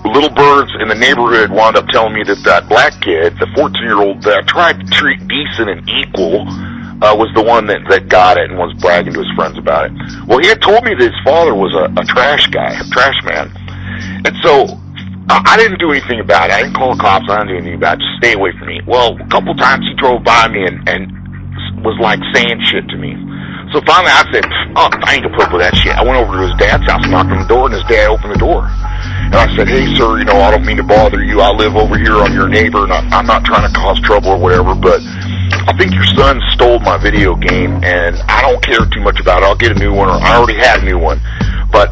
little birds in the neighborhood wound up telling me that that black kid, the 14-year-old that I tried to treat decent and equal, was the one that got it and was bragging to his friends about it. Well, he had told me that his father was a trash guy, a trash man. And so I didn't do anything about it. I didn't call the cops. I didn't do anything about it. Just stay away from me. Well, a couple times he drove by me and was like saying shit to me. So finally I said, oh, I ain't gonna put up with that shit. I went over to his dad's house, knocked on the door, and his dad opened the door. And I said, hey, sir, you know, I don't mean to bother you. I live over here. I'm your neighbor, and I'm not trying to cause trouble or whatever, but I think your son stole my video game, and I don't care too much about it. I'll get a new one, or I already had a new one. But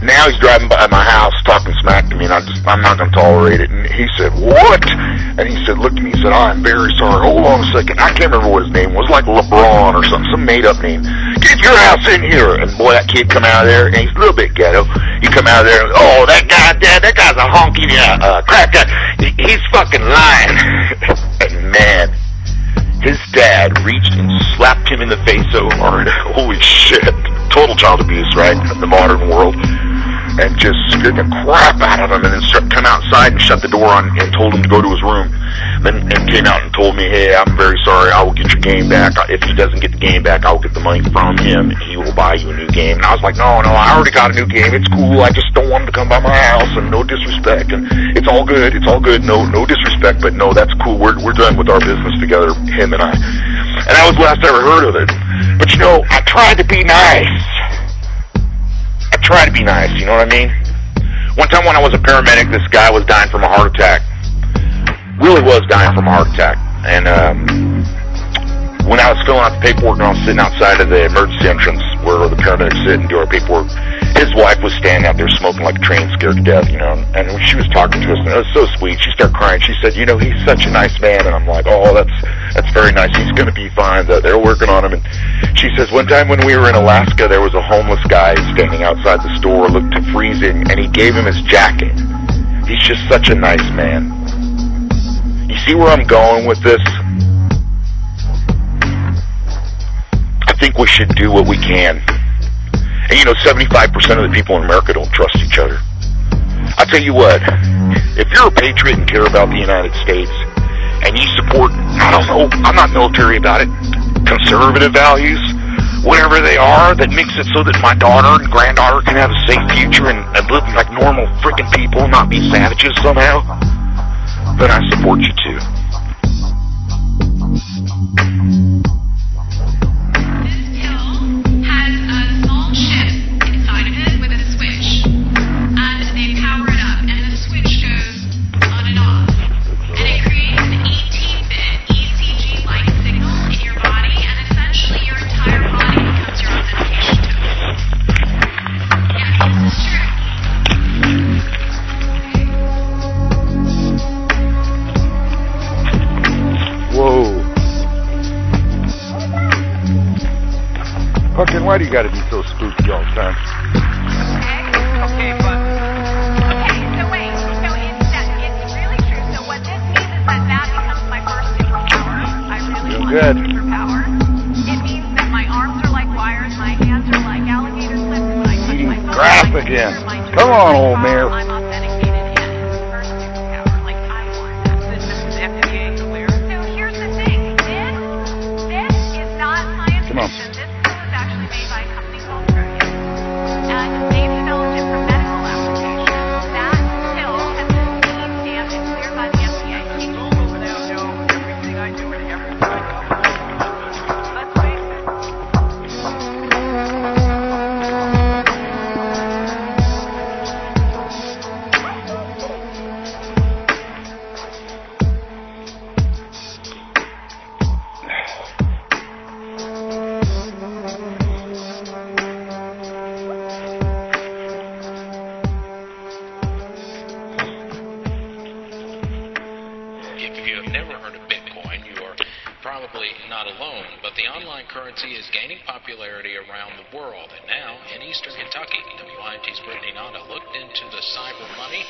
now he's driving by my house talking smack to me, and I'm not going to tolerate it. And he said, what? And he said, look at me, he said, I'm very sorry. Hold on a second. I can't remember what his name was, like LeBron or something, some made-up name. Get your ass in here. And boy, that kid come out of there, and he's a little bit ghetto. He come out of there, and, oh, that guy, Dad, that guy's a honky crap guy. He's fucking lying. And man, his dad reached and slapped him in the face so hard. Holy shit. Total child abuse, right? In the modern world. And just scared the crap out of him, and then come outside and shut the door on and told him to go to his room. And came out and told me, hey, I'm very sorry, I will get your game back. If he doesn't get the game back, I'll get the money from him, and he will buy you a new game. And I was like, no, I already got a new game. It's cool. I just don't want him to come by my house, and no disrespect. And it's all good. It's all good. No disrespect, but no, that's cool. We're done with our business together, him and I. And that was the last I ever heard of it. But you know, I tried to be nice. Try to be nice, you know what I mean? One time when I was a paramedic, this guy was dying from a heart attack. Really was dying from a heart attack. And when I was filling out the paperwork and I was sitting outside of the emergency entrance where the paramedics sit and do our paperwork, his wife was standing out there smoking like a train, scared to death, you know. And she was talking to us, and it was so sweet. She started crying. She said, you know, he's such a nice man. And I'm like, oh, that's very nice. He's going to be fine. They're working on him. And she says, one time when we were in Alaska, there was a homeless guy standing outside the store, looked freezing, and he gave him his jacket. He's just such a nice man. You see where I'm going with this? I think we should do what we can. And you know, 75% of the people in America don't trust each other. I'll tell you what, if you're a patriot and care about the United States, and you support, I don't know, I'm not military about it, conservative values, whatever they are, that makes it so that my daughter and granddaughter can have a safe future and live like normal freaking people, not be savages somehow, then I support you too. Why do you gotta be so spooky all the time? Okay, so wait, it's really true. So what this means is that becomes my first superpower. I really want a superpower. It means that my arms are like wires, my hands are like alligator clips, and I touch my phone. Graph again. Come on, old mare. I'm authenticated in. It's the first superpower. Like, I want that. This is FDA clear. So here's the thing. This is not science fiction. Not alone, but the online currency is gaining popularity around the world, and now in Eastern Kentucky, WIT's Brittany Nanda looked into the cyber money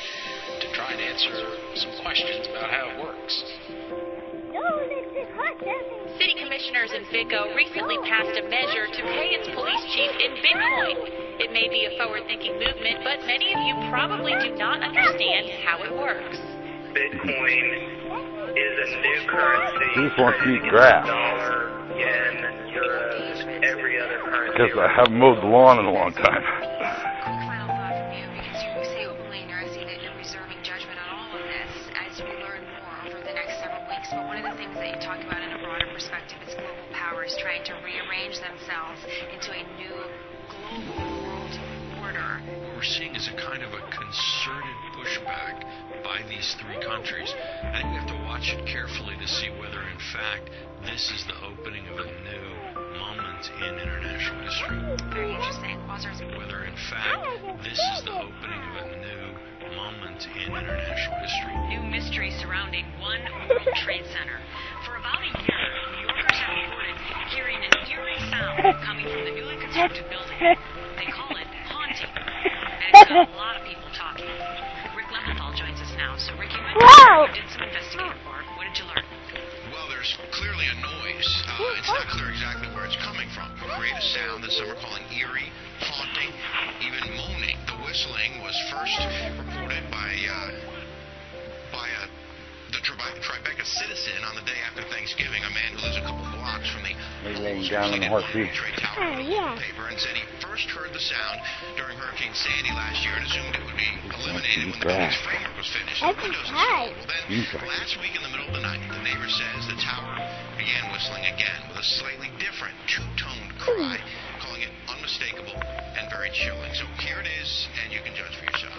to try and answer some questions about how it works. City commissioners in Vico recently passed a measure to pay its police chief in Bitcoin. It may be a forward-thinking movement, but many of you probably do not understand how it works. Bitcoin is a new currency. This wants me to graph. Dollar, yen, euro, every other currency. Because I haven't mowed the lawn in a long time. Final thought from you, because you say openly in your essay that you're reserving judgment on all of this as we learn more over the next several weeks. But one of the things that you talk about in a broader perspective is global powers trying to rearrange themselves into a new global world order. What we're seeing is a kind of a concerted pushback by these three countries. I think we have to watch it carefully to see whether, in fact, this is the opening of a new moment in international history. Very interesting. Whether, in fact, this is the opening of a new moment in international history. New mystery surrounding One World Trade Center. For about a year, New Yorkers have reported hearing an eerie sound coming from the newly constructed building. They call it haunting, and it's got a lot of people talking. Rick Leventhal joins us now. So, Rick, you went there, you did some investigative work. What did you learn? Well, there's clearly a noise. It's not clear exactly where it's coming from. It create a sound that some are calling eerie, haunting, even moaning. The whistling was first reported by the Tribeca citizen on the day after Thanksgiving, a man who lives a couple blocks from the laying down on the horse feet. Trade Tower paper, and said he first heard the sound during Hurricane Sandy last year and assumed it would be eliminated when the building's framework was finished and the windows installed. Well, then, last week in the middle of the night, the neighbor says the tower began whistling again with a slightly different two-toned cry, calling it unmistakable and very chilling. So here it is, and you can judge for yourself.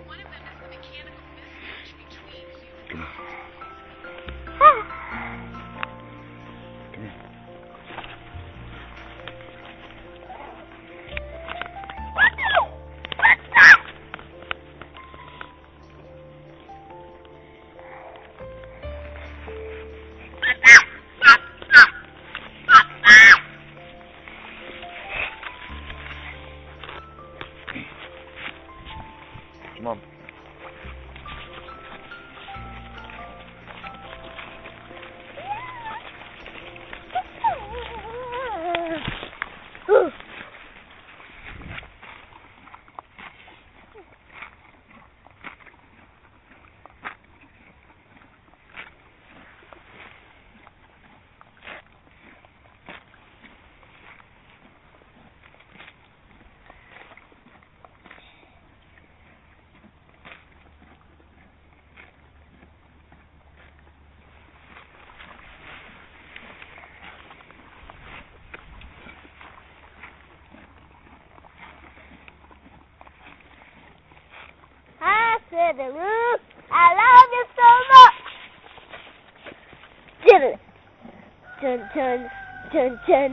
One of them is the mechanical mismatch between human Come on. I love you so much. Dun, dun, dun, dun.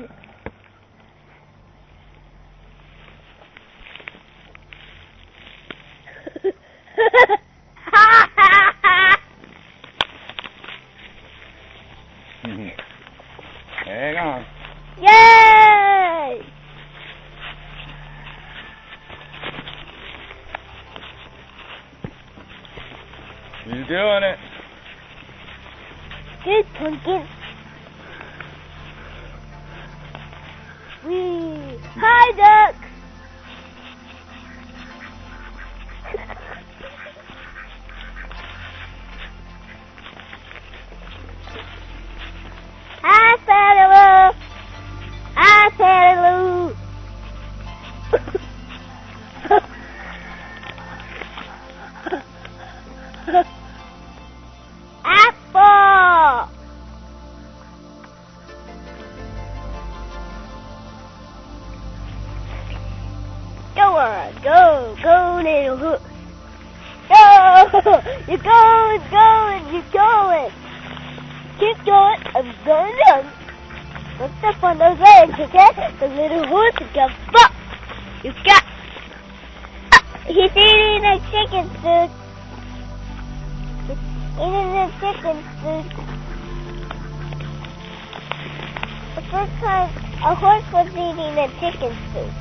Hang on. Yay! You're doing it. Good pumpkin. Wee. Hi, duck. Hi, Santa Lou. Hi, Santa Lou. Apple. Go, little hook. Go, you're going. Keep going, I'm going down. Don't step on those legs, okay? The little horse has got fuck. You got. He's eating a chicken soup. Eating a chicken soup. The first time a horse was eating a chicken soup.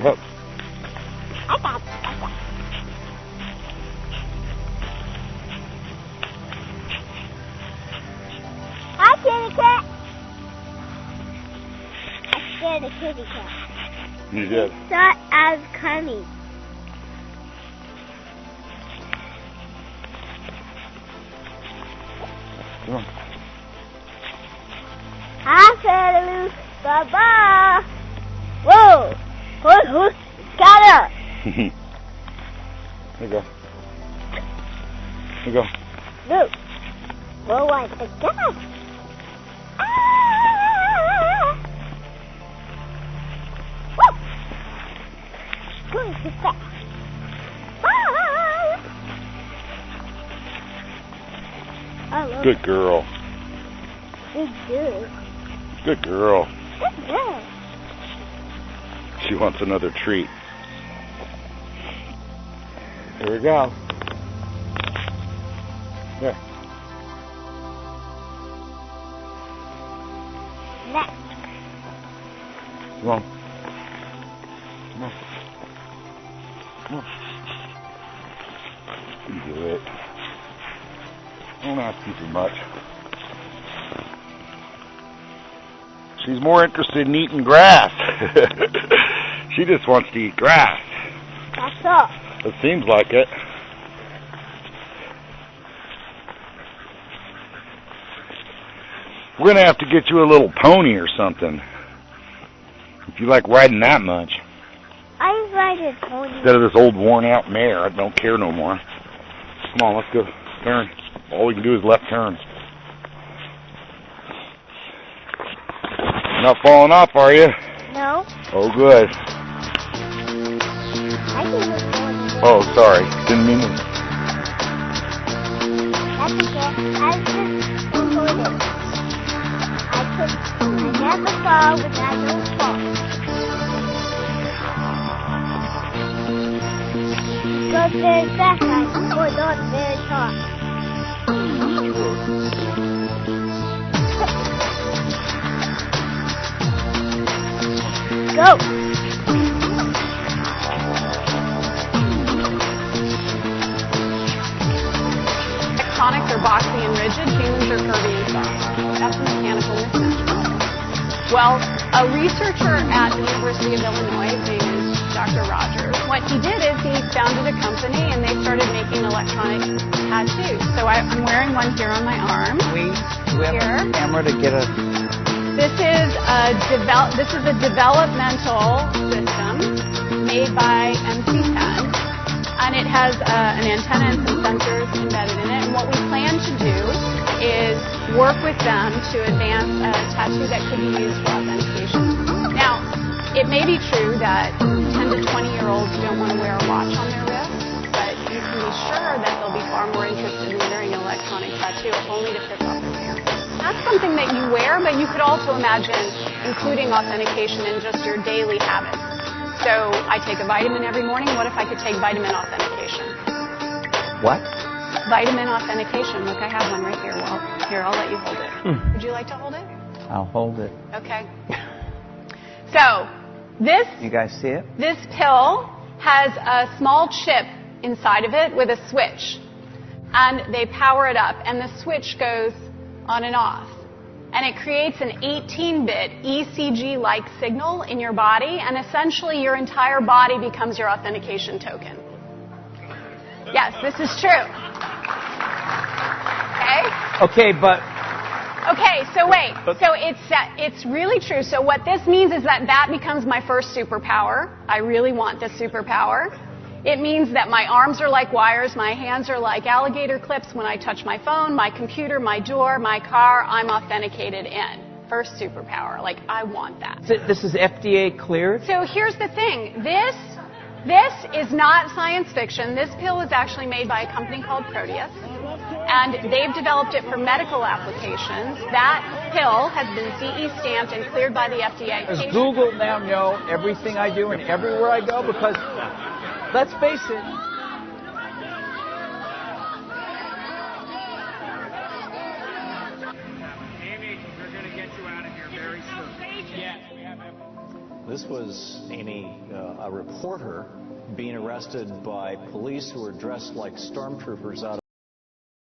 Yep. I got you. Hi, kitty cat. I scared the kitty cat. You did. He thought I was coming. Come on. Hi, Federloo. Bye-bye. Whoa. Who's got her? Here you go. Here you go. Look. Whoa, I forgot. Ah! Woo! Going too fast. Bye! I love Good girl. Good girl. Good girl. Good girl. She wants another treat. Here we go. There. Next. Come on. Come on. Come on. You do it. Don't ask you too much. She's more interested in eating grass. She just wants to eat grass. That's all. It seems like it. We're going to have to get you a little pony or something. If you like riding that much. I ride a pony. Instead of this old worn out mare, I don't care no more. Come on, let's go. Turn. All we can do is left turn. Not falling off, are you? No. Oh, good. I can look pony. Oh, sorry. Didn't mean to. That's okay. I just pony. I never fall when I don't fall. Because very fast, I go not very tall. Go! Tectonics are boxy and rigid, humans are curvy and soft. That's a mechanical mismatch. Well, a researcher at the University of Illinois, his name is Dr. Rogers, what he did is he founded a company and they started making electronic tattoos. So I'm wearing one here on my arm. Do we have a camera to get a... This is a developmental system made by MC10, and it has an antenna and some sensors embedded in it. And what we plan to do is work with them to advance a tattoo that could be used for authentication. Now, it may be true that 10 to 20-year-olds don't want to wear a watch on their wrist, but you can be sure that they'll be far more interested in wearing an electronic tattoo, if only to piss off their parents. That's something that you wear, but you could also imagine including authentication in just your daily habits. So I take a vitamin every morning. What if I could take vitamin authentication? What? Vitamin authentication. Look, I have one right here. Well, here, I'll let you hold it. Would you like to hold it? I'll hold it. Okay. So this... You guys see it? This pill has a small chip inside of it with a switch. And they power it up, and the switch goes on and off. And it creates an 18-bit ECG-like signal in your body, and essentially your entire body becomes your authentication token. Yes, this is true. Okay? Okay, but... Okay, so wait. So it's really true. So what this means is that becomes my first superpower. I really want this superpower. It means that my arms are like wires, my hands are like alligator clips. When I touch my phone, my computer, my door, my car, I'm authenticated in. First superpower. Like, I want that. This is FDA cleared? So here's the thing. This is not science fiction. This pill is actually made by a company called Proteus. And they've developed it for medical applications. That pill has been CE stamped and cleared by the FDA. Does Google now know everything I do and everywhere I go? Because, let's face it, Amy, we're going to get you out of here very soon. Yes, we have. This was, Amy, a reporter being arrested by police who are dressed like stormtroopers out